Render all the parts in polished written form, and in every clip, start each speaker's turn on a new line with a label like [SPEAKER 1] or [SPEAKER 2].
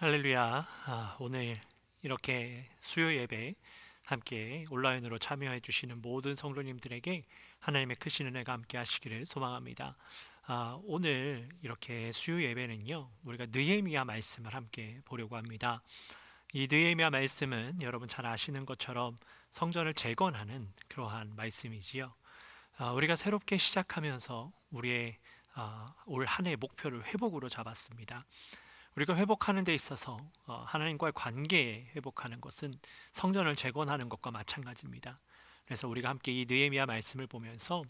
[SPEAKER 1] 할렐루야. 오늘 이렇게 수요 예배 함께 온라인으로 참여해 주시는 모든 성도님들에게 하나님의 크신 은혜가 함께 하시기를 소망합니다. 오늘 이렇게 수요 예배는요, 우리가 느헤미야 말씀을 함께 보려고 합니다. 이 느헤미야 말씀은 여러분 잘 아시는 것처럼 성전을 재건하는 그러한 말씀이지요. 우리가 새롭게 시작하면서 우리의 올 한 해 목표를 회복으로 잡았습니다. 우리가 회복하는 데 있어서 하나님과의 관계 회복하는 것은 성전을 재건하는 것과 마찬가지입니다. 그래서 우리가 함께 이 느헤미야 말씀을 보면서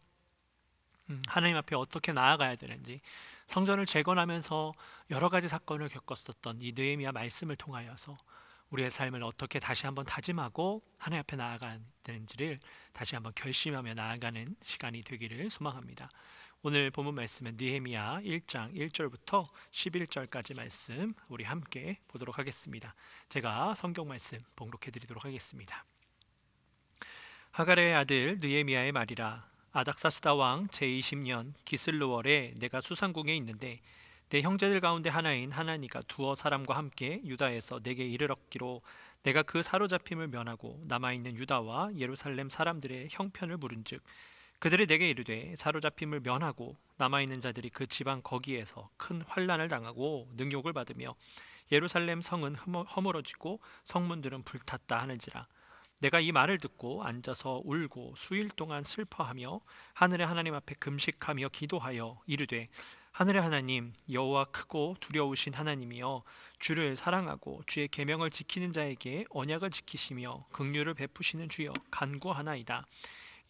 [SPEAKER 1] 하나님 앞에 어떻게 나아가야 되는지, 성전을 재건하면서 여러 가지 사건을 겪었었던 이 느헤미야 말씀을 통하여서 우리의 삶을 어떻게 다시 한번 다짐하고 하나님 앞에 나아가야 되는지를 다시 한번 결심하며 나아가는 시간이 되기를 소망합니다. 오늘 본문 말씀은 느헤미야 1장 1절부터 11절까지 말씀 우리 함께 보도록 하겠습니다. 제가 성경 말씀 봉독해 드리도록 하겠습니다. 하갈의 아들 느헤미야의 말이라. 아닥사스다 왕 제20년 기슬르월에 내가 수상궁에 있는데 내 형제들 가운데 하나인 하나니가 두어 사람과 함께 유다에서 내게 이르렀기로 내가 그 사로잡힘을 면하고 남아있는 유다와 예루살렘 사람들의 형편을 물은즉 그들이 내게 이르되 사로잡힘을 면하고 남아있는 자들이 그 지방 거기에서 큰 환난을 당하고 능욕을 받으며 예루살렘 성은 허물어지고 성문들은 불탔다 하는지라. 내가 이 말을 듣고 앉아서 울고 수일 동안 슬퍼하며 하늘의 하나님 앞에 금식하며 기도하여 이르되 하늘의 하나님 여호와 크고 두려우신 하나님이여 주를 사랑하고 주의 계명을 지키는 자에게 언약을 지키시며 긍휼을 베푸시는 주여 간구하나이다.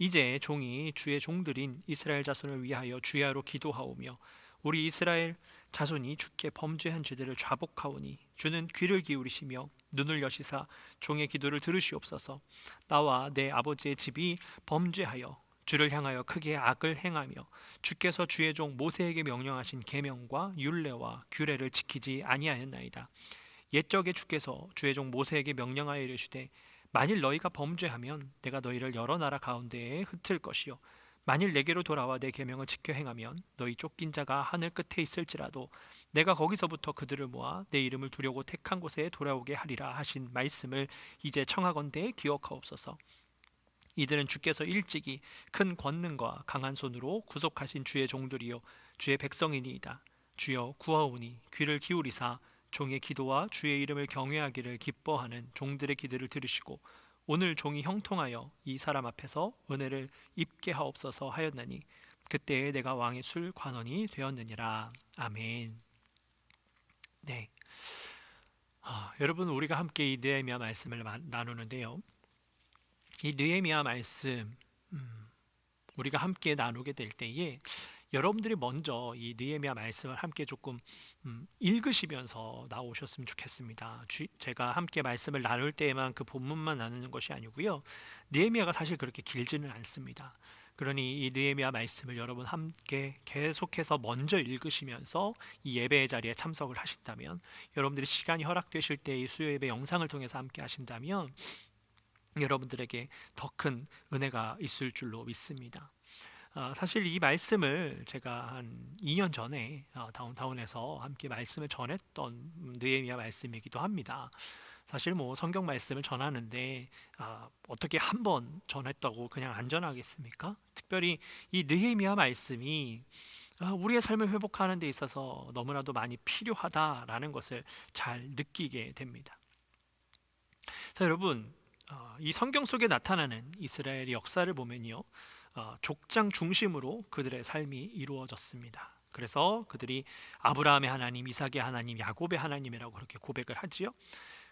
[SPEAKER 1] 이제 종이 주의 종들인 이스라엘 자손을 위하여 주야로 기도하오며 우리 이스라엘 자손이 주께 범죄한 죄들을 좌복하오니 주는 귀를 기울이시며 눈을 여시사 종의 기도를 들으시옵소서. 나와 내 아버지의 집이 범죄하여 주를 향하여 크게 악을 행하며 주께서 주의 종 모세에게 명령하신 계명과 율례와 규례를 지키지 아니하였나이다. 옛적에 주께서 주의 종 모세에게 명령하여 이르시되 만일 너희가 범죄하면 내가 너희를 여러 나라 가운데에 흩을 것이요 만일 내게로 돌아와 내 계명을 지켜 행하면 너희 쫓긴 자가 하늘 끝에 있을지라도 내가 거기서부터 그들을 모아 내 이름을 두려고 택한 곳에 돌아오게 하리라 하신 말씀을 이제 청하건대 기억하옵소서. 이들은 주께서 일찍이 큰 권능과 강한 손으로 구속하신 주의 종들이요 주의 백성이니이다. 주여 구하오니 귀를 기울이사 종의 기도와 주의 이름을 경외하기를 기뻐하는 종들의 기도를 들으시고 오늘 종이 형통하여 이 사람 앞에서 은혜를 입게 하옵소서 하였나니 그때에 내가 왕의 술 관원이 되었느니라. 아멘. 네, 여러분 우리가 함께 이 느헤미야 말씀을 나누는데요. 이 느헤미야 말씀 우리가 함께 나누게 될 때에 여러분들이 먼저 이 느헤미야 말씀을 함께 조금 읽으시면서 나오셨으면 좋겠습니다. 제가 함께 말씀을 나눌 때에만 그 본문만 나누는 것이 아니고요. 느헤미야가 사실 그렇게 길지는 않습니다. 그러니 이 느헤미야 말씀을 여러분 함께 계속해서 먼저 읽으시면서 이 예배의 자리에 참석을 하신다면, 여러분들이 시간이 허락되실 때 이 수요 예배 영상을 통해서 함께 하신다면 여러분들에게 더 큰 은혜가 있을 줄로 믿습니다. 사실 이 말씀을 제가 한 2년 전에 다운타운에서 함께 말씀을 전했던 느헤미야 말씀이기도 합니다. 사실 뭐 성경 말씀을 전하는데 어떻게 한 번 전했다고 그냥 안 전하겠습니까? 특별히 이 느헤미야 말씀이 우리의 삶을 회복하는 데 있어서 너무나도 많이 필요하다라는 것을 잘 느끼게 됩니다. 자, 여러분, 이 성경 속에 나타나는 이스라엘의 역사를 보면요, 족장 중심으로 그들의 삶이 이루어졌습니다. 그래서 그들이 아브라함의 하나님, 이삭의 하나님, 야곱의 하나님이라고 그렇게 고백을 하지요.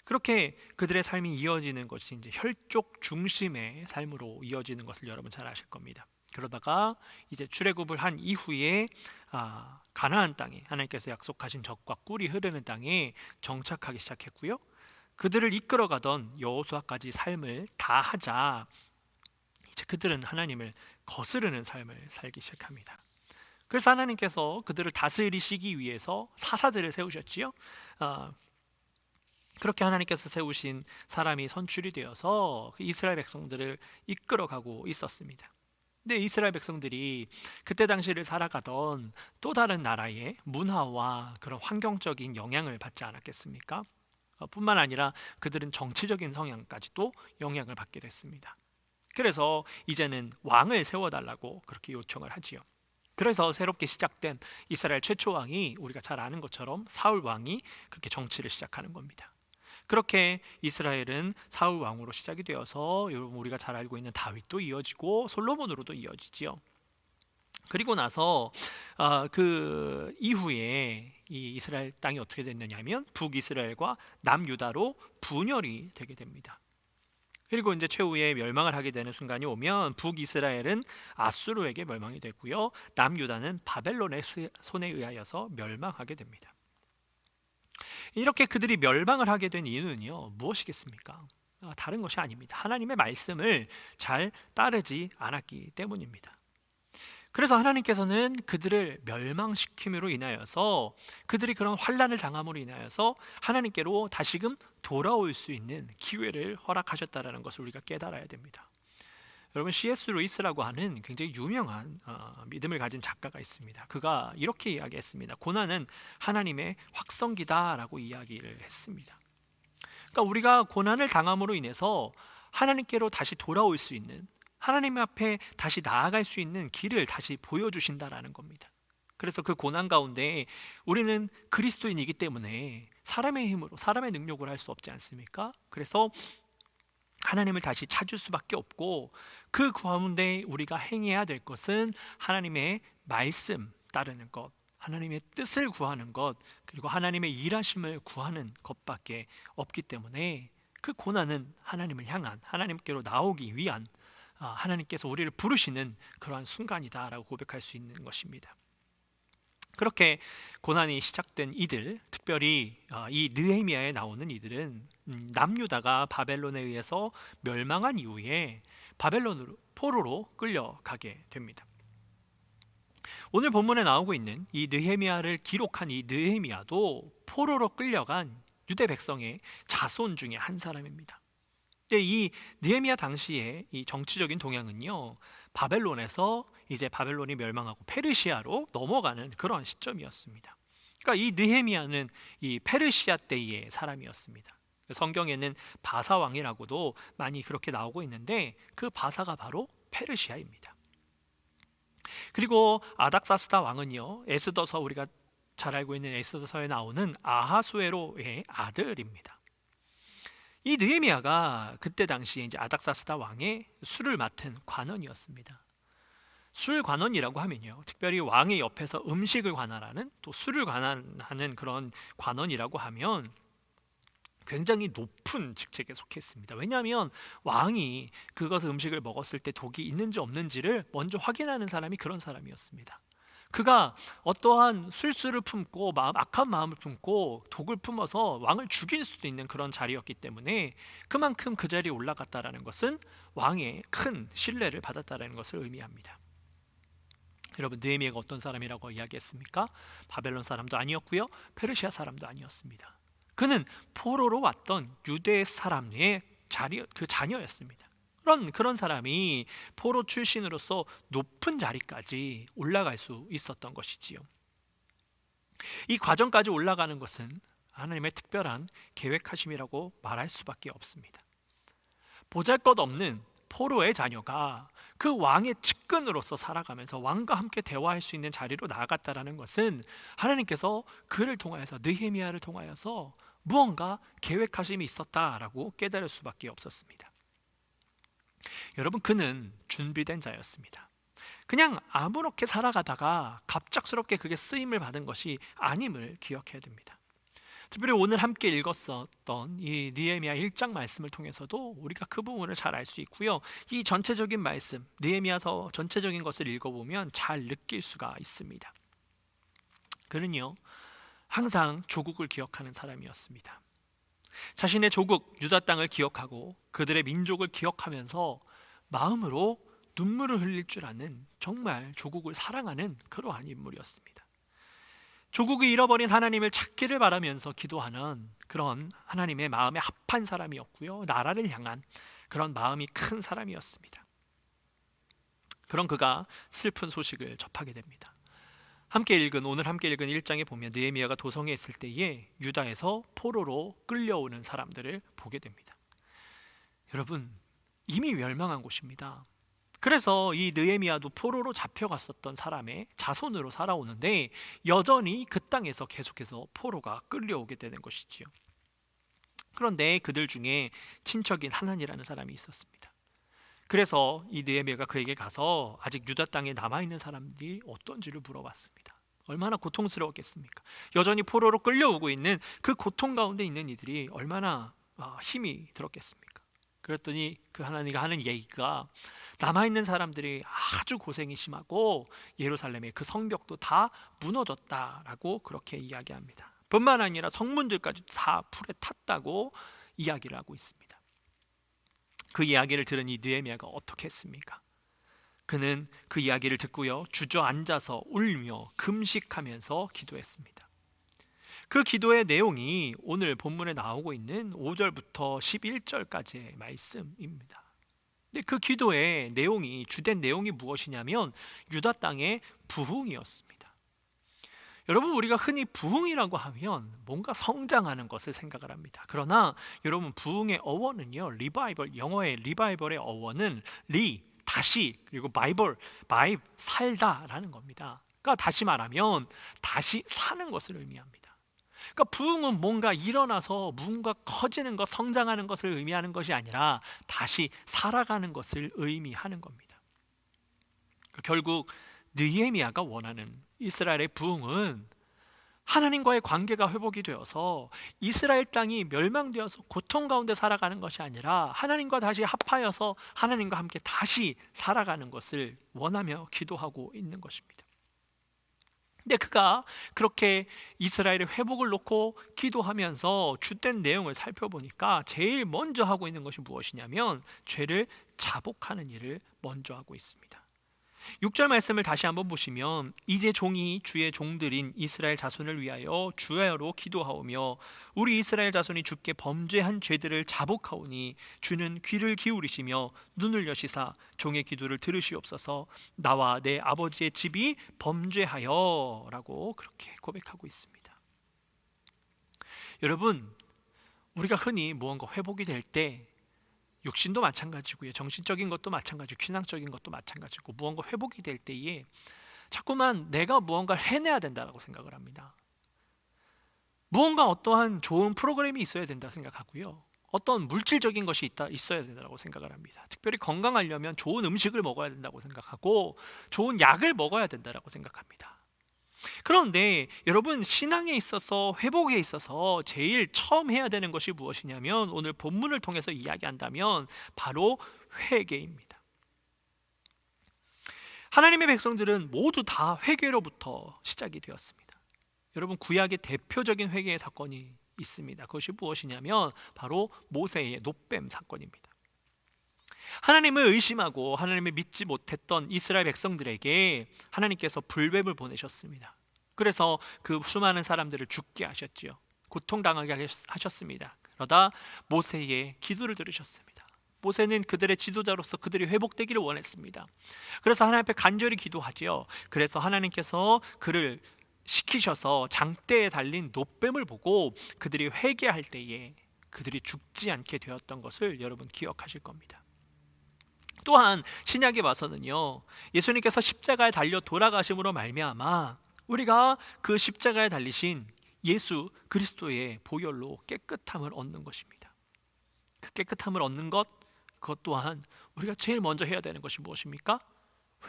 [SPEAKER 1] 그렇게 그들의 삶이 이어지는 것이 이제 혈족 중심의 삶으로 이어지는 것을 여러분 잘 아실 겁니다. 그러다가 이제 출애굽을 한 이후에 가나안 땅에, 하나님께서 약속하신 젖과 꿀이 흐르는 땅에 정착하기 시작했고요. 그들을 이끌어가던 여호수아까지 삶을 다 하자 이제 그들은 하나님을 거스르는 삶을 살기 시작합니다. 그래서 하나님께서 그들을 다스리시기 위해서 사사들을 세우셨지요. 그렇게 하나님께서 세우신 사람이 선출이 되어서 이스라엘 백성들을 이끌어가고 있었습니다. 근데 이스라엘 백성들이 그때 당시를 살아가던 또 다른 나라의 문화와 그런 환경적인 영향을 받지 않았겠습니까? 뿐만 아니라 그들은 정치적인 성향까지도 영향을 받게 됐습니다. 그래서 이제는 왕을 세워달라고 그렇게 요청을 하지요. 그래서 새롭게 시작된 이스라엘 최초 왕이 우리가 잘 아는 것처럼 사울 왕이 그렇게 정치를 시작하는 겁니다. 그렇게 이스라엘은 사울 왕으로 시작이 되어서 여러분 우리가 잘 알고 있는 다윗도 이어지고 솔로몬으로도 이어지지요. 그리고 나서 그 이후에 이 이스라엘 땅이 어떻게 됐느냐면 북이스라엘과 남유다로 분열이 되게 됩니다. 그리고 이제 최후에 멸망을 하게 되는 순간이 오면 북이스라엘은 아수르에게 멸망이 되고요, 남유다는 바벨론의 손에 의하여서 멸망하게 됩니다. 이렇게 그들이 멸망을 하게 된 이유는요, 무엇이겠습니까? 다른 것이 아닙니다. 하나님의 말씀을 잘 따르지 않았기 때문입니다. 그래서 하나님께서는 그들을 멸망시킴으로 인하여서, 그들이 그런 환난을 당함으로 인하여서 하나님께로 다시금 돌아올 수 있는 기회를 허락하셨다라는 것을 우리가 깨달아야 됩니다. 여러분, C.S. 루이스라고 하는 굉장히 유명한 믿음을 가진 작가가 있습니다. 그가 이렇게 이야기했습니다. 고난은 하나님의 확성기다라고 이야기를 했습니다. 그러니까 우리가 고난을 당함으로 인해서 하나님께로 다시 돌아올 수 있는, 하나님 앞에 다시 나아갈 수 있는 길을 다시 보여주신다라는 겁니다. 그래서 그 고난 가운데 우리는 그리스도인이기 때문에 사람의 힘으로, 사람의 능력으로 할 수 없지 않습니까? 그래서 하나님을 다시 찾을 수밖에 없고, 그 가운데 우리가 행해야 될 것은 하나님의 말씀 따르는 것, 하나님의 뜻을 구하는 것, 그리고 하나님의 일하심을 구하는 것밖에 없기 때문에 그 고난은 하나님을 향한, 하나님께로 나오기 위한 하나님께서 우리를 부르시는 그러한 순간이다라고 고백할 수 있는 것입니다. 그렇게 고난이 시작된 이들, 특별히 이 느헤미야에 나오는 이들은 남유다가 바벨론에 의해서 멸망한 이후에 바벨론으로, 포로로 끌려가게 됩니다. 오늘 본문에 나오고 있는 이 느헤미야를 기록한 이 느헤미야도 포로로 끌려간 유대 백성의 자손 중에 한 사람입니다. 근데 이 느헤미야 당시에 이 정치적인 동향은요, 바벨론에서 이제 바벨론이 멸망하고 페르시아로 넘어가는 그러한 시점이었습니다. 그러니까 이 느헤미야는 이 페르시아 때의 사람이었습니다. 성경에는 바사 왕이라고도 많이 그렇게 나오고 있는데, 그 바사가 바로 페르시아입니다. 그리고 아닥사스다 왕은요, 에스더서, 우리가 잘 알고 있는 에스더서에 나오는 아하수에로의 아들입니다. 이 느헤미야가 그때 당시에 이제 아닥사스다 왕의 술을 맡은 관원이었습니다. 술 관원이라고 하면요, 특별히 왕의 옆에서 음식을 관할하는, 또 술을 관할하는 그런 관원이라고 하면 굉장히 높은 직책에 속했습니다. 왜냐하면 왕이 그것을, 음식을 먹었을 때 독이 있는지 없는지를 먼저 확인하는 사람이 그런 사람이었습니다. 그가 어떠한 술수를 품고 악한 마음을 품고 독을 품어서 왕을 죽일 수도 있는 그런 자리였기 때문에 그만큼 그 자리에 올라갔다라는 것은 왕의 큰 신뢰를 받았다라는 것을 의미합니다. 여러분, 느헤미야가 어떤 사람이라고 이야기했습니까? 바벨론 사람도 아니었고요, 페르시아 사람도 아니었습니다. 그는 포로로 왔던 유대 사람의 그 자녀였습니다. 그런 사람이 포로 출신으로서 높은 자리까지 올라갈 수 있었던 것이지요. 이 과정까지 올라가는 것은 하나님의 특별한 계획하심이라고 말할 수밖에 없습니다. 보잘것없는 포로의 자녀가 그 왕의 측근으로서 살아가면서 왕과 함께 대화할 수 있는 자리로 나아갔다라는 것은 하나님께서 그를 통하여서, 느헤미야를 통하여서 무언가 계획하심이 있었다라고 깨달을 수밖에 없었습니다. 여러분, 그는 준비된 자였습니다. 그냥 아무렇게 살아가다가 갑작스럽게 그게 쓰임을 받은 것이 아님을 기억해야 됩니다. 특별히 오늘 함께 읽었었던 이 느헤미야 1장 말씀을 통해서도 우리가 그 부분을 잘 알 수 있고요, 이 전체적인 말씀, 느헤미야서 전체적인 것을 읽어보면 잘 느낄 수가 있습니다. 그는요, 항상 조국을 기억하는 사람이었습니다. 자신의 조국 유다 땅을 기억하고 그들의 민족을 기억하면서 마음으로 눈물을 흘릴 줄 아는, 정말 조국을 사랑하는 그러한 인물이었습니다. 조국이 잃어버린 하나님을 찾기를 바라면서 기도하는 그런 하나님의 마음에 합한 사람이었고요, 나라를 향한 그런 마음이 큰 사람이었습니다. 그런 그가 슬픈 소식을 접하게 됩니다. 오늘 함께 읽은 1장에 보면 느헤미야가 도성에 있을 때에 유다에서 포로로 끌려오는 사람들을 보게 됩니다. 여러분, 이미 멸망한 곳입니다. 그래서 이 느헤미야도 포로로 잡혀갔었던 사람의 자손으로 살아오는데 여전히 그 땅에서 계속해서 포로가 끌려오게 되는 것이지요. 그런데 그들 중에 친척인 하난이라는 사람이 있었습니다. 그래서 이 느헤미야가 그에게 가서 아직 유다 땅에 남아있는 사람들이 어떤지를 물어봤습니다. 얼마나 고통스러웠겠습니까? 여전히 포로로 끌려오고 있는 그 고통 가운데 있는 이들이 얼마나 힘이 들었겠습니까? 그랬더니 그 하나님이 하는 얘기가 남아있는 사람들이 아주 고생이 심하고 예루살렘의 그 성벽도 다 무너졌다라고 그렇게 이야기합니다. 뿐만 아니라 성문들까지 다 불에 탔다고 이야기를 하고 있습니다. 그 이야기를 들은 이 느헤미야가 어떻게 했습니까? 그는 그 이야기를 듣고요, 주저앉아서 울며 금식하면서 기도했습니다. 그 기도의 내용이 오늘 본문에 나오고 있는 5절부터 11절까지의 말씀입니다. 근데 그 기도의 내용이, 주된 내용이 무엇이냐면 유다 땅의 부흥이었습니다. 여러분, 우리가 흔히 부흥이라고 하면 뭔가 성장하는 것을 생각을 합니다. 그러나 여러분, 부흥의 어원은요, 리바이벌, 영어의 리바이벌의 어원은 다시, 그리고 바이브, 살다라는 겁니다. 그러니까 다시 말하면 다시 사는 것을 의미합니다. 그러니까 부흥은 뭔가 일어나서 뭔가 커지는 것, 성장하는 것을 의미하는 것이 아니라 다시 살아가는 것을 의미하는 겁니다. 결국 느헤미야가 원하는 이스라엘의 부흥은 하나님과의 관계가 회복이 되어서 이스라엘 땅이 멸망되어서 고통 가운데 살아가는 것이 아니라 하나님과 다시 합하여서 하나님과 함께 다시 살아가는 것을 원하며 기도하고 있는 것입니다. 근데 그가 그렇게 이스라엘의 회복을 놓고 기도하면서 주된 내용을 살펴보니까 제일 먼저 하고 있는 것이 무엇이냐면 죄를 자복하는 일을 먼저 하고 있습니다. 6절 말씀을 다시 한번 보시면 이제 종이 주의 종들인 이스라엘 자손을 위하여 주야로 기도하오며 우리 이스라엘 자손이 주께 범죄한 죄들을 자복하오니 주는 귀를 기울이시며 눈을 여시사 종의 기도를 들으시옵소서. 나와 내 아버지의 집이 범죄하여 라고 그렇게 고백하고 있습니다. 여러분, 우리가 흔히 무언가 회복이 될때 육신도 마찬가지고요, 정신적인 것도 마찬가지고 신앙적인 것도 마찬가지고 무언가 회복이 될 때에 자꾸만 내가 무언가를 해내야 된다고 생각을 합니다. 무언가 어떠한 좋은 프로그램이 있어야 된다 생각하고요, 어떤 물질적인 것이 있어야 된다고 생각을 합니다. 특별히 건강하려면 좋은 음식을 먹어야 된다고 생각하고 좋은 약을 먹어야 된다고 생각합니다. 그런데 여러분, 신앙에 있어서, 회복에 있어서 제일 처음 해야 되는 것이 무엇이냐면 오늘 본문을 통해서 이야기한다면 바로 회개입니다. 하나님의 백성들은 모두 다 회개로부터 시작이 되었습니다. 여러분, 구약의 대표적인 회개의 사건이 있습니다. 그것이 무엇이냐면 바로 모세의 놋뱀 사건입니다. 하나님을 의심하고 하나님을 믿지 못했던 이스라엘 백성들에게 하나님께서 불뱀을 보내셨습니다. 그래서 그 수많은 사람들을 죽게 하셨지요. 고통당하게 하셨습니다. 그러다 모세의 기도를 들으셨습니다. 모세는 그들의 지도자로서 그들이 회복되기를 원했습니다. 그래서 하나님 앞에 간절히 기도하지요. 그래서 하나님께서 그를 시키셔서 장대에 달린 놋뱀을 보고 그들이 회개할 때에 그들이 죽지 않게 되었던 것을 여러분 기억하실 겁니다. 또한 신약에 와서는요, 예수님께서 십자가에 달려 돌아가심으로 말미암아 우리가 그 십자가에 달리신 예수 그리스도의 보혈로 깨끗함을 얻는 것입니다. 그 깨끗함을 얻는 것, 그것 또한 우리가 제일 먼저 해야 되는 것이 무엇입니까?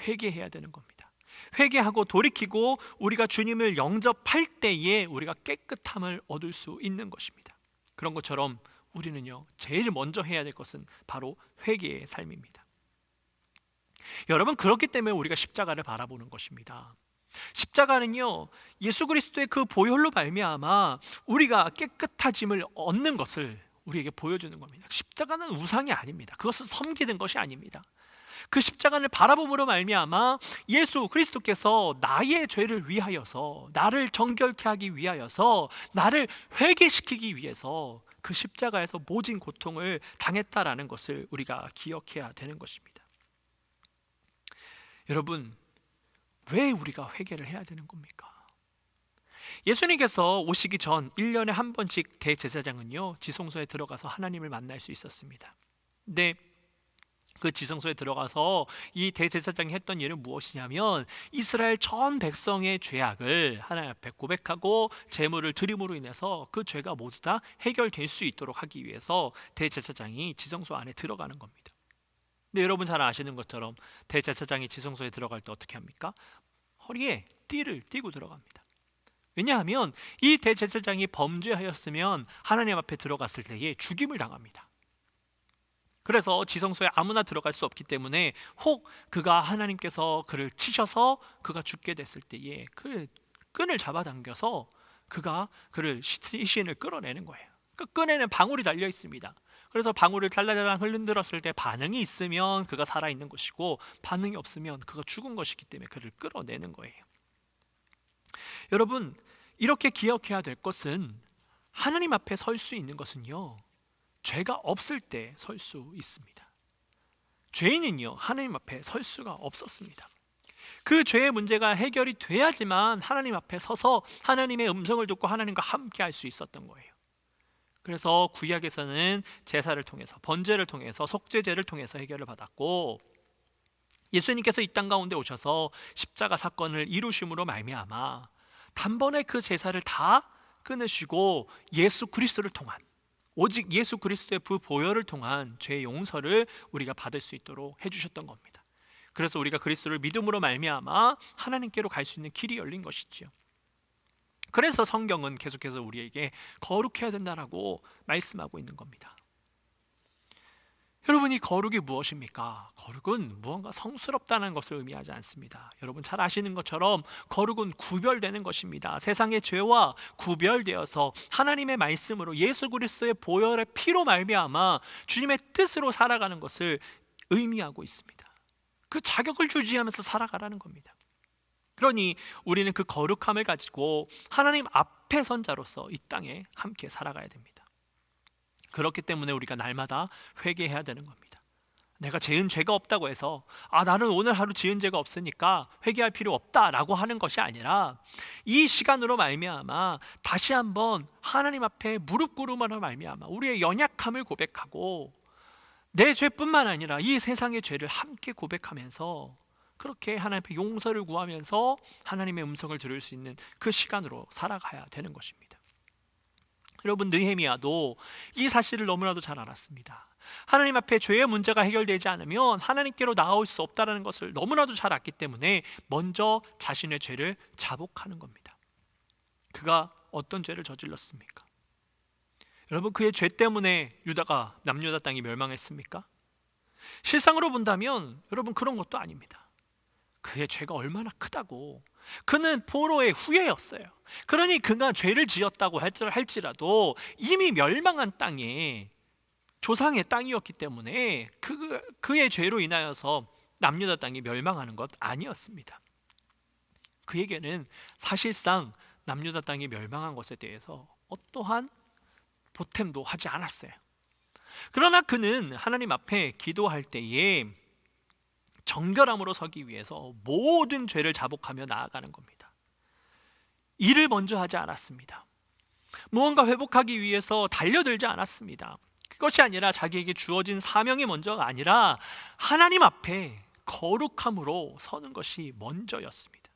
[SPEAKER 1] 회개해야 되는 겁니다. 회개하고 돌이키고 우리가 주님을 영접할 때에 우리가 깨끗함을 얻을 수 있는 것입니다. 그런 것처럼 우리는요, 제일 먼저 해야 될 것은 바로 회개의 삶입니다. 여러분, 그렇기 때문에 우리가 십자가를 바라보는 것입니다. 십자가는요, 예수 그리스도의 그 보혈로 말미암아 우리가 깨끗해짐을 얻는 것을 우리에게 보여주는 겁니다. 십자가는 우상이 아닙니다. 그것은 섬기는 것이 아닙니다. 그 십자가를 바라봄으로 말미암아 예수 그리스도께서 나의 죄를 위하여서, 나를 정결케 하기 위하여서, 나를 회개시키기 위해서 그 십자가에서 모진 고통을 당했다라는 것을 우리가 기억해야 되는 것입니다. 여러분, 왜 우리가 회개를 해야 되는 겁니까? 예수님께서 오시기 전 1년에 한 번씩 대제사장은요 지성소에 들어가서 하나님을 만날 수 있었습니다. 근데 그 지성소에 들어가서 이 대제사장이 했던 일은 무엇이냐면 이스라엘 전 백성의 죄악을 하나님 앞에 고백하고 제물을 드림으로 인해서 그 죄가 모두 다 해결될 수 있도록 하기 위해서 대제사장이 지성소 안에 들어가는 겁니다. 근데 여러분 잘 아시는 것처럼 대제사장이 지성소에 들어갈 때 어떻게 합니까? 허리에 띠를 띠고 들어갑니다. 왜냐하면 이 대제사장이 범죄하였으면 하나님 앞에 들어갔을 때에 죽임을 당합니다. 그래서 지성소에 아무나 들어갈 수 없기 때문에 혹 그가 하나님께서 그를 치셔서 그가 죽게 됐을 때에 그 끈을 잡아당겨서 그가 그를 시신을 끌어내는 거예요. 그 끈에는 방울이 달려 있습니다. 그래서 방울을 달라달랑 흔들었을 때 반응이 있으면 그가 살아있는 것이고 반응이 없으면 그가 죽은 것이기 때문에 그를 끌어내는 거예요. 여러분, 이렇게 기억해야 될 것은 하나님 앞에 설 수 있는 것은요 죄가 없을 때 설 수 있습니다. 죄인은요 하나님 앞에 설 수가 없었습니다. 그 죄의 문제가 해결이 돼야지만 하나님 앞에 서서 하나님의 음성을 듣고 하나님과 함께 할 수 있었던 거예요. 그래서 구약에서는 제사를 통해서 번제를 통해서 속죄제를 통해서 해결을 받았고, 예수님께서 이 땅 가운데 오셔서 십자가 사건을 이루심으로 말미암아 단번에 그 제사를 다 끊으시고 예수 그리스도를 통한, 오직 예수 그리스도의 그 보혈을 통한 죄의 용서를 우리가 받을 수 있도록 해주셨던 겁니다. 그래서 우리가 그리스도를 믿음으로 말미암아 하나님께로 갈 수 있는 길이 열린 것이지요. 그래서 성경은 계속해서 우리에게 거룩해야 된다라고 말씀하고 있는 겁니다. 여러분, 이 거룩이 무엇입니까? 거룩은 무언가 성스럽다는 것을 의미하지 않습니다. 여러분 잘 아시는 것처럼 거룩은 구별되는 것입니다. 세상의 죄와 구별되어서 하나님의 말씀으로 예수 그리스도의 보혈의 피로 말미암아 주님의 뜻으로 살아가는 것을 의미하고 있습니다. 그 자격을 유지하면서 살아가라는 겁니다. 그러니 우리는 그 거룩함을 가지고 하나님 앞에 선 자로서 이 땅에 함께 살아가야 됩니다. 그렇기 때문에 우리가 날마다 회개해야 되는 겁니다. 내가 지은 죄가 없다고 해서 나는 오늘 하루 지은 죄가 없으니까 회개할 필요 없다라고 하는 것이 아니라 이 시간으로 말미암아 다시 한번 하나님 앞에 무릎 꿇음으로 말미암아 우리의 연약함을 고백하고 내 죄뿐만 아니라 이 세상의 죄를 함께 고백하면서 그렇게 하나님 앞에 용서를 구하면서 하나님의 음성을 들을 수 있는 그 시간으로 살아가야 되는 것입니다. 여러분, 느헤미야도 이 사실을 너무나도 잘 알았습니다. 하나님 앞에 죄의 문제가 해결되지 않으면 하나님께로 나아올 수 없다는 것을 너무나도 잘 알기 때문에 먼저 자신의 죄를 자복하는 겁니다. 그가 어떤 죄를 저질렀습니까? 여러분, 그의 죄 때문에 유다가 남유다 땅이 멸망했습니까? 실상으로 본다면 여러분 그런 것도 아닙니다. 그의 죄가 얼마나 크다고. 그는 포로의 후예였어요. 그러니 그가 죄를 지었다고 할지라도 이미 멸망한 땅에 조상의 땅이었기 때문에 그의 죄로 인하여서 남유다 땅이 멸망하는 것 아니었습니다. 그에게는 사실상 남유다 땅이 멸망한 것에 대해서 어떠한 보탬도 하지 않았어요. 그러나 그는 하나님 앞에 기도할 때에 정결함으로 서기 위해서 모든 죄를 자복하며 나아가는 겁니다. 일을 먼저 하지 않았습니다. 무언가 회복하기 위해서 달려들지 않았습니다. 그것이 아니라 자기에게 주어진 사명이 먼저가 아니라 하나님 앞에 거룩함으로 서는 것이 먼저였습니다.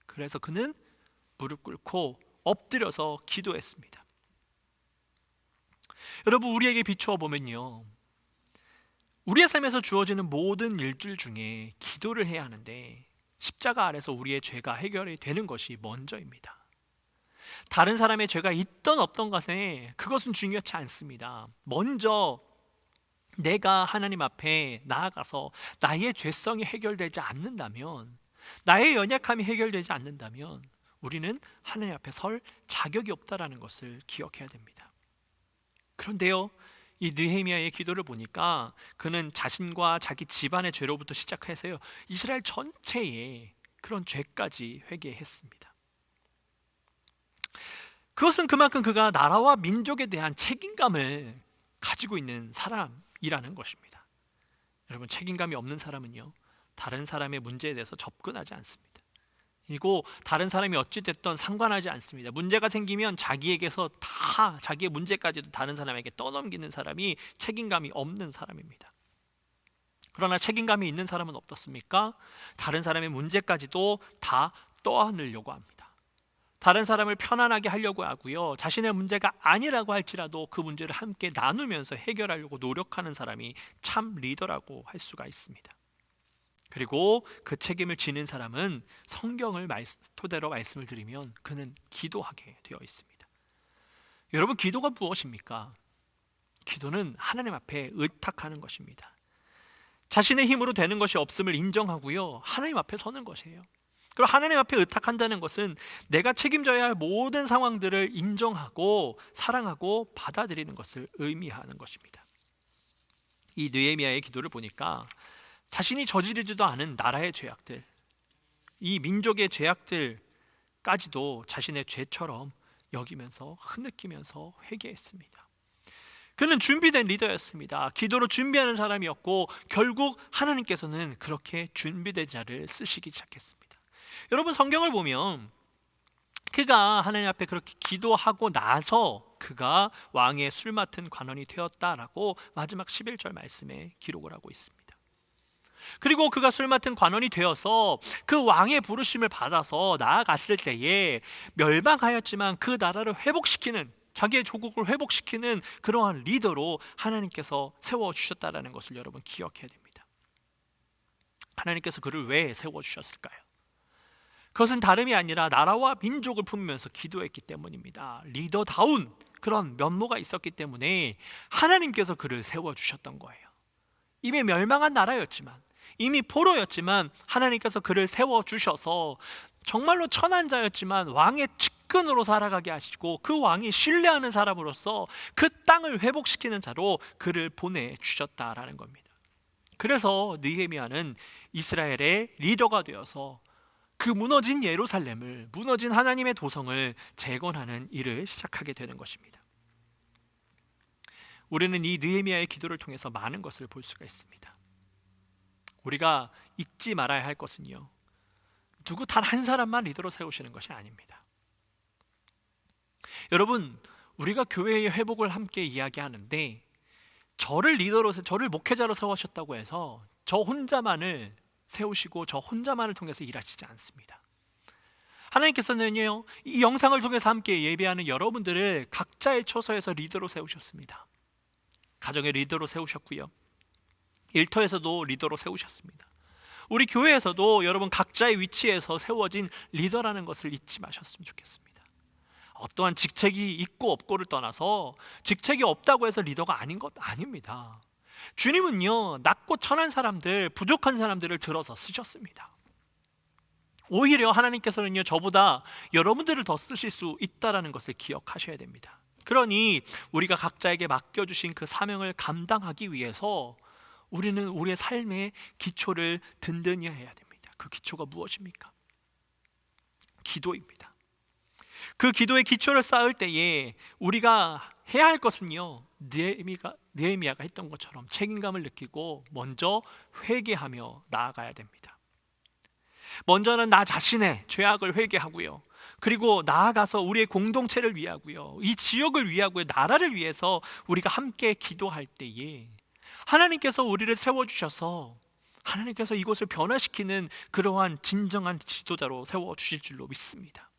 [SPEAKER 1] 그래서 그는 무릎 꿇고 엎드려서 기도했습니다. 여러분, 우리에게 비추어 보면요, 우리의 삶에서 주어지는 모든 일들 중에 기도를 해야 하는데 십자가 아래서 우리의 죄가 해결이 되는 것이 먼저입니다. 다른 사람의 죄가 있던 없던 것에 그것은 중요치 않습니다. 먼저 내가 하나님 앞에 나아가서 나의 죄성이 해결되지 않는다면, 나의 연약함이 해결되지 않는다면 우리는 하나님 앞에 설 자격이 없다라는 것을 기억해야 됩니다. 그런데요, 이 느헤미야의 기도를 보니까 그는 자신과 자기 집안의 죄로부터 시작해서요 이스라엘 전체의 그런 죄까지 회개했습니다. 그것은 그만큼 그가 나라와 민족에 대한 책임감을 가지고 있는 사람이라는 것입니다. 여러분, 책임감이 없는 사람은요 다른 사람의 문제에 대해서 접근하지 않습니다. 이고 다른 사람이 어찌됐든 상관하지 않습니다. 문제가 생기면 자기에게서 다 자기의 문제까지도 다른 사람에게 떠넘기는 사람이 책임감이 없는 사람입니다. 그러나 책임감이 있는 사람은 어떻습니까? 다른 사람의 문제까지도 다 떠안으려고 합니다. 다른 사람을 편안하게 하려고 하고요, 자신의 문제가 아니라고 할지라도 그 문제를 함께 나누면서 해결하려고 노력하는 사람이 참 리더라고 할 수가 있습니다. 그리고 그 책임을 지는 사람은 성경을 토대로 말씀을 드리면 그는 기도하게 되어 있습니다. 여러분, 기도가 무엇입니까? 기도는 하나님 앞에 의탁하는 것입니다. 자신의 힘으로 되는 것이 없음을 인정하고요, 하나님 앞에 서는 것이에요. 그리고 하나님 앞에 의탁한다는 것은 내가 책임져야 할 모든 상황들을 인정하고 사랑하고 받아들이는 것을 의미하는 것입니다. 이 느헤미야의 기도를 보니까 자신이 저지르지도 않은 나라의 죄악들, 이 민족의 죄악들까지도 자신의 죄처럼 여기면서 흐느끼면서 회개했습니다. 그는 준비된 리더였습니다. 기도로 준비하는 사람이었고 결국 하나님께서는 그렇게 준비된 자를 쓰시기 시작했습니다. 여러분, 성경을 보면 그가 하나님 앞에 그렇게 기도하고 나서 그가 왕의 술 맡은 관원이 되었다라고 마지막 11절 말씀에 기록을 하고 있습니다. 그리고 그가 술 맡은 관원이 되어서 그 왕의 부르심을 받아서 나아갔을 때에 멸망하였지만 그 나라를 회복시키는, 자기의 조국을 회복시키는 그러한 리더로 하나님께서 세워주셨다는 것을 여러분 기억해야 됩니다. 하나님께서 그를 왜 세워주셨을까요? 그것은 다름이 아니라 나라와 민족을 품으면서 기도했기 때문입니다. 리더다운 그런 면모가 있었기 때문에 하나님께서 그를 세워주셨던 거예요. 이미 멸망한 나라였지만, 이미 포로였지만 하나님께서 그를 세워주셔서 정말로 천한 자였지만 왕의 측근으로 살아가게 하시고 그 왕이 신뢰하는 사람으로서 그 땅을 회복시키는 자로 그를 보내주셨다라는 겁니다. 그래서 느헤미야는 이스라엘의 리더가 되어서 그 무너진 예루살렘을, 무너진 하나님의 도성을 재건하는 일을 시작하게 되는 것입니다. 우리는 이 느헤미야의 기도를 통해서 많은 것을 볼 수가 있습니다. 우리가 잊지 말아야 할 것은요, 누구 단 한 사람만 리더로 세우시는 것이 아닙니다. 여러분, 우리가 교회의 회복을 함께 이야기하는데 저를 목회자로 세우셨다고 해서 저 혼자만을 세우시고 저 혼자만을 통해서 일하시지 않습니다. 하나님께서는요, 이 영상을 통해서 함께 예배하는 여러분들을 각자의 처소에서 리더로 세우셨습니다. 가정의 리더로 세우셨고요, 일터에서도 리더로 세우셨습니다. 우리 교회에서도 여러분 각자의 위치에서 세워진 리더라는 것을 잊지 마셨으면 좋겠습니다. 어떠한 직책이 있고 없고를 떠나서 직책이 없다고 해서 리더가 아닌 것 아닙니다. 주님은요, 낮고 천한 사람들, 부족한 사람들을 들어서 쓰셨습니다. 오히려 하나님께서는요, 저보다 여러분들을 더 쓰실 수 있다는 것을 기억하셔야 됩니다. 그러니 우리가 각자에게 맡겨주신 그 사명을 감당하기 위해서 우리는 우리의 삶의 기초를 든든히 해야 됩니다. 그 기초가 무엇입니까? 기도입니다. 그 기도의 기초를 쌓을 때에 우리가 해야 할 것은요, 느헤미야가 했던 것처럼 책임감을 느끼고 먼저 회개하며 나아가야 됩니다. 먼저는 나 자신의 죄악을 회개하고요, 그리고 나아가서 우리의 공동체를 위하고요, 이 지역을 위하고요, 나라를 위해서 우리가 함께 기도할 때에 하나님께서 우리를 세워주셔서 하나님께서 이곳을 변화시키는 그러한 진정한 지도자로 세워주실 줄로 믿습니다.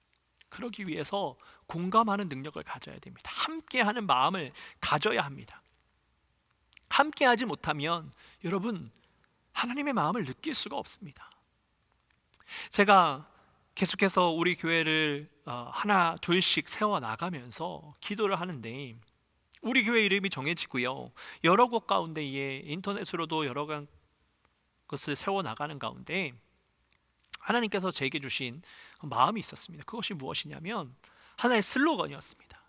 [SPEAKER 1] 그러기 위해서 공감하는 능력을 가져야 됩니다. 함께하는 마음을 가져야 합니다. 함께하지 못하면 여러분, 하나님의 마음을 느낄 수가 없습니다. 제가 계속해서 우리 교회를 하나 둘씩 세워나가면서 기도를 하는데 우리 교회 이름이 정해지고요, 여러 곳 가운데에 인터넷으로도 여러 것을 세워나가는 가운데 하나님께서 제게 주신 마음이 있었습니다. 그것이 무엇이냐면 하나의 슬로건이었습니다.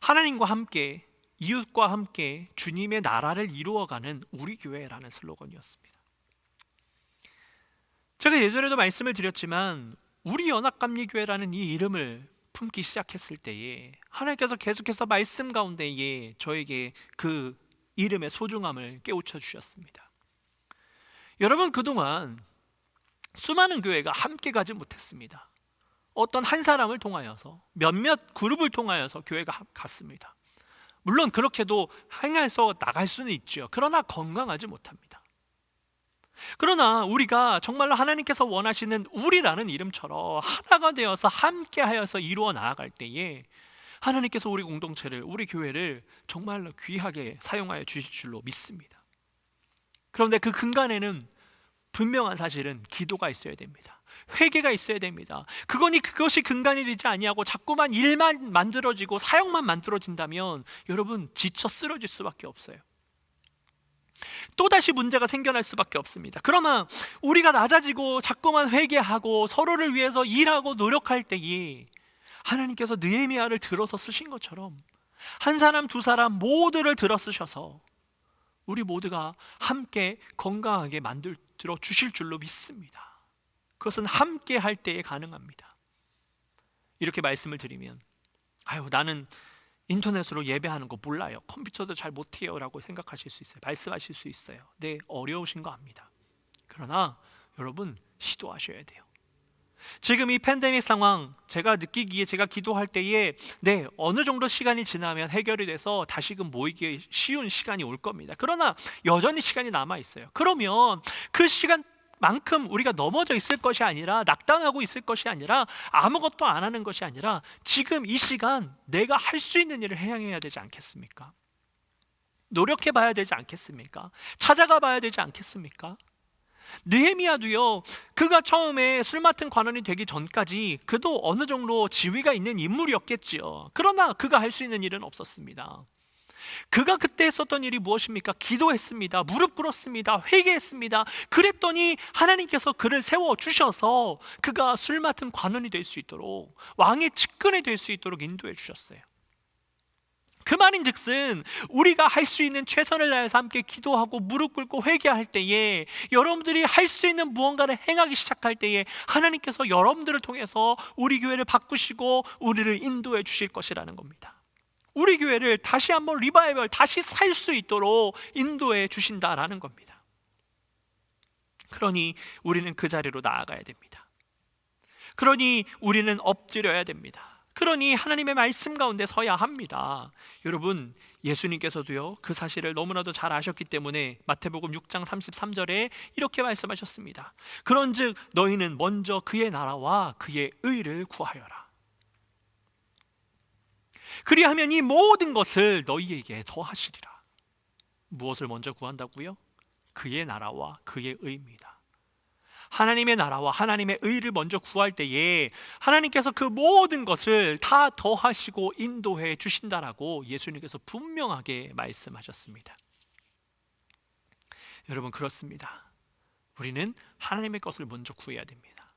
[SPEAKER 1] 하나님과 함께, 이웃과 함께 주님의 나라를 이루어가는 우리 교회라는 슬로건이었습니다. 제가 예전에도 말씀을 드렸지만 우리 연합감리교회라는 이 이름을 품기 시작했을 때에 하나님께서 계속해서 말씀 가운데에 저에게 그 이름의 소중함을 깨우쳐 주셨습니다. 여러분, 그동안 수많은 교회가 함께 가지 못했습니다. 어떤 한 사람을 통하여서, 몇몇 그룹을 통하여서 교회가 갔습니다. 물론 그렇게도 행해서 나갈 수는 있죠. 그러나 건강하지 못합니다. 그러나 우리가 정말로 하나님께서 원하시는 우리라는 이름처럼 하나가 되어서 함께 하여서 이루어 나아갈 때에 하나님께서 우리 공동체를, 우리 교회를 정말로 귀하게 사용하여 주실 줄로 믿습니다. 그런데 그 근간에는 분명한 사실은 기도가 있어야 됩니다. 회개가 있어야 됩니다. 그것이 근간이 되지 아니하고 자꾸만 일만 만들어지고 사역만 만들어진다면 여러분 지쳐 쓰러질 수밖에 없어요. 또다시 문제가 생겨날 수밖에 없습니다. 그러나 우리가 낮아지고 자꾸만 회개하고 서로를 위해서 일하고 노력할 때에 하나님께서 느헤미야를 들어서 쓰신 것처럼 한 사람 두 사람 모두를 들어 쓰셔서 우리 모두가 함께 건강하게 만들어 주실 줄로 믿습니다. 그것은 함께 할 때에 가능합니다. 이렇게 말씀을 드리면 나는 인터넷으로 예배하는 거 몰라요, 컴퓨터도 잘 못해요 라고 생각하실 수 있어요. 말씀하실 수 있어요. 네, 어려우신 거 압니다. 그러나 여러분 시도하셔야 돼요. 지금 이 팬데믹 상황 제가 느끼기에, 제가 기도할 때에 어느 정도 시간이 지나면 해결이 돼서 다시금 모이기 쉬운 시간이 올 겁니다. 그러나 여전히 시간이 남아 있어요. 그러면 그 시간만큼 우리가 넘어져 있을 것이 아니라, 낙담하고 있을 것이 아니라, 아무것도 안 하는 것이 아니라 지금 이 시간 내가 할 수 있는 일을 해야 되지 않겠습니까? 노력해 봐야 되지 않겠습니까? 찾아가 봐야 되지 않겠습니까? 느헤미야도요, 그가 처음에 술 맡은 관원이 되기 전까지 그도 어느 정도 지위가 있는 인물이었겠지요. 그러나 그가 할 수 있는 일은 없었습니다. 그가 그때 했었던 일이 무엇입니까? 기도했습니다. 무릎 꿇었습니다. 회개했습니다. 그랬더니 하나님께서 그를 세워주셔서 그가 술 맡은 관원이 될 수 있도록, 왕의 측근이 될 수 있도록 인도해 주셨어요. 그 말인즉슨 우리가 할 수 있는 최선을 다해서 함께 기도하고 무릎 꿇고 회개할 때에, 여러분들이 할 수 있는 무언가를 행하기 시작할 때에 하나님께서 여러분들을 통해서 우리 교회를 바꾸시고 우리를 인도해 주실 것이라는 겁니다. 우리 교회를 다시 한번 리바이벌, 다시 살 수 있도록 인도해 주신다라는 겁니다. 그러니 우리는 그 자리로 나아가야 됩니다. 그러니 우리는 엎드려야 됩니다. 그러니 하나님의 말씀 가운데 서야 합니다. 여러분, 예수님께서도요 그 사실을 너무나도 잘 아셨기 때문에 마태복음 6장 33절에 이렇게 말씀하셨습니다. 그런즉 너희는 먼저 그의 나라와 그의 의를 구하여라. 그리하면 이 모든 것을 너희에게 더하시리라. 무엇을 먼저 구한다고요? 그의 나라와 그의 의입니다. 하나님의 나라와 하나님의 의를 먼저 구할 때에 하나님께서 그 모든 것을 다 더하시고 인도해 주신다라고 예수님께서 분명하게 말씀하셨습니다. 여러분, 그렇습니다. 우리는 하나님의 것을 먼저 구해야 됩니다.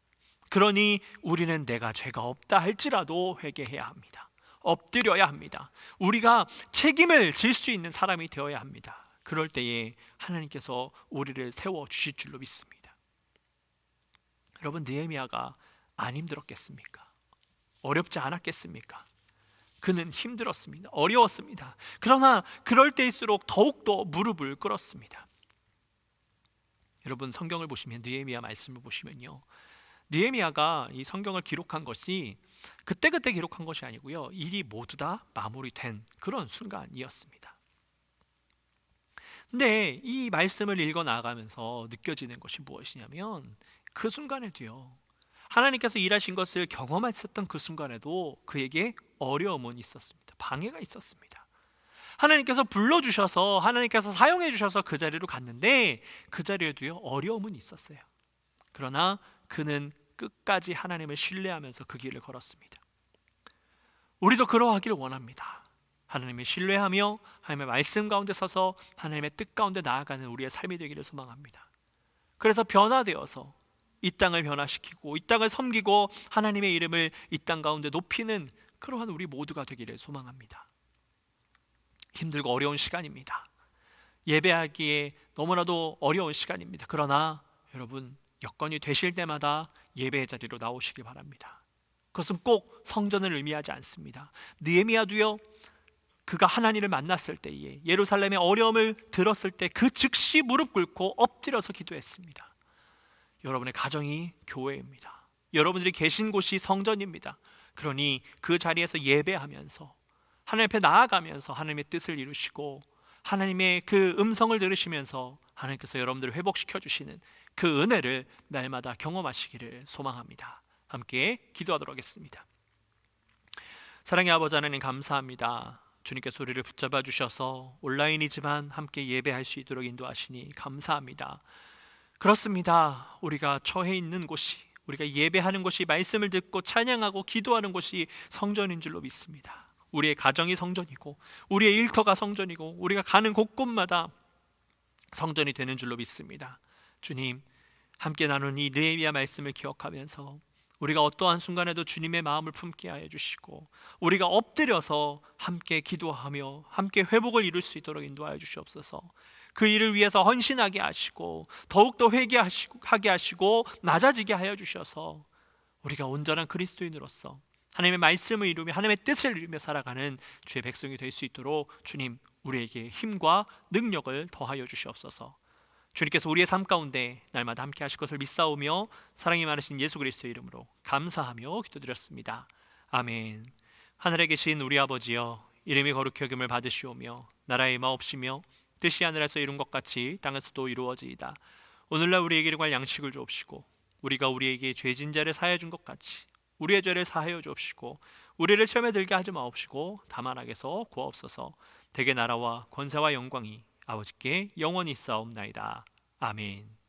[SPEAKER 1] 그러니 우리는 내가 죄가 없다 할지라도 회개해야 합니다. 엎드려야 합니다. 우리가 책임을 질 수 있는 사람이 되어야 합니다. 그럴 때에 하나님께서 우리를 세워주실 줄로 믿습니다. 여러분, 느헤미야가 안 힘들었겠습니까? 어렵지 않았겠습니까? 그는 힘들었습니다. 어려웠습니다. 그러나 그럴 때일수록 더욱더 무릎을 꿇었습니다. 여러분, 성경을 보시면, 느헤미야 말씀을 보시면요, 느헤미야가 이 성경을 기록한 것이 그때그때 기록한 것이 아니고요, 일이 모두 다 마무리된 그런 순간이었습니다. 근데 이 말씀을 읽어 나가면서 느껴지는 것이 무엇이냐면, 그 순간에도요, 하나님께서 일하신 것을 경험했었던 그 순간에도 그에게 어려움은 있었습니다. 방해가 있었습니다. 하나님께서 불러주셔서, 하나님께서 사용해 주셔서 그 자리로 갔는데 그 자리에도요 어려움은 있었어요. 그러나 그는 끝까지 하나님을 신뢰하면서 그 길을 걸었습니다. 우리도 그러하기를 원합니다. 하나님을 신뢰하며 하나님의 말씀 가운데 서서 하나님의 뜻 가운데 나아가는 우리의 삶이 되기를 소망합니다. 그래서 변화되어서 이 땅을 변화시키고 이 땅을 섬기고 하나님의 이름을 이 땅 가운데 높이는 그러한 우리 모두가 되기를 소망합니다. 힘들고 어려운 시간입니다. 예배하기에 너무나도 어려운 시간입니다. 그러나 여러분, 여건이 되실 때마다 예배의 자리로 나오시길 바랍니다. 그것은 꼭 성전을 의미하지 않습니다. 느헤미야도요, 그가 하나님을 만났을 때에, 예루살렘의 어려움을 들었을 때 그 즉시 무릎 꿇고 엎드려서 기도했습니다. 여러분의 가정이 교회입니다. 여러분들이 계신 곳이 성전입니다. 그러니 그 자리에서 예배하면서 하나님 앞에 나아가면서 하나님의 뜻을 이루시고 하나님의 그 음성을 들으시면서 하나님께서 여러분들을 회복시켜 주시는 그 은혜를 날마다 경험하시기를 소망합니다. 함께 기도하도록 하겠습니다. 사랑의 아버지 하나님, 감사합니다. 주님께서 우리를 붙잡아 주셔서 온라인이지만 함께 예배할 수 있도록 인도하시니 감사합니다. 그렇습니다. 우리가 처해 있는 곳이, 우리가 예배하는 곳이, 말씀을 듣고 찬양하고 기도하는 곳이 성전인 줄로 믿습니다. 우리의 가정이 성전이고 우리의 일터가 성전이고 우리가 가는 곳곳마다 성전이 되는 줄로 믿습니다. 주님, 함께 나눈 이 느헤미야 말씀을 기억하면서 우리가 어떠한 순간에도 주님의 마음을 품게 하여 주시고 우리가 엎드려서 함께 기도하며 함께 회복을 이룰 수 있도록 인도하여 주시옵소서. 그 일을 위해서 헌신하게 하시고 더욱더 회개하게 하시고 낮아지게 하여 주셔서 우리가 온전한 그리스도인으로서 하나님의 말씀을 이루며 하나님의 뜻을 이루며 살아가는 주의 백성이 될 수 있도록 주님, 우리에게 힘과 능력을 더하여 주시옵소서. 주님께서 우리의 삶 가운데 날마다 함께 하실 것을 믿사오며 사랑이 많으신 예수 그리스도의 이름으로 감사하며 기도드렸습니다. 아멘. 하늘에 계신 우리 아버지여, 이름이 거룩히 여김을 받으시오며 나라의 임하옵시며 뜻이 하늘에서 이룬 것 같이 땅에서도 이루어지이다. 오늘날 우리에게 일용할 양식을 주옵시고 우리가 우리에게 죄진 자를 사하여 준 것 같이 우리의 죄를 사하여 주옵시고 우리를 시험에 들게 하지 마옵시고 다만 악에서 구하옵소서. 대개 나라와 권세와 영광이 아버지께 영원히 있사옵나이다. 아멘.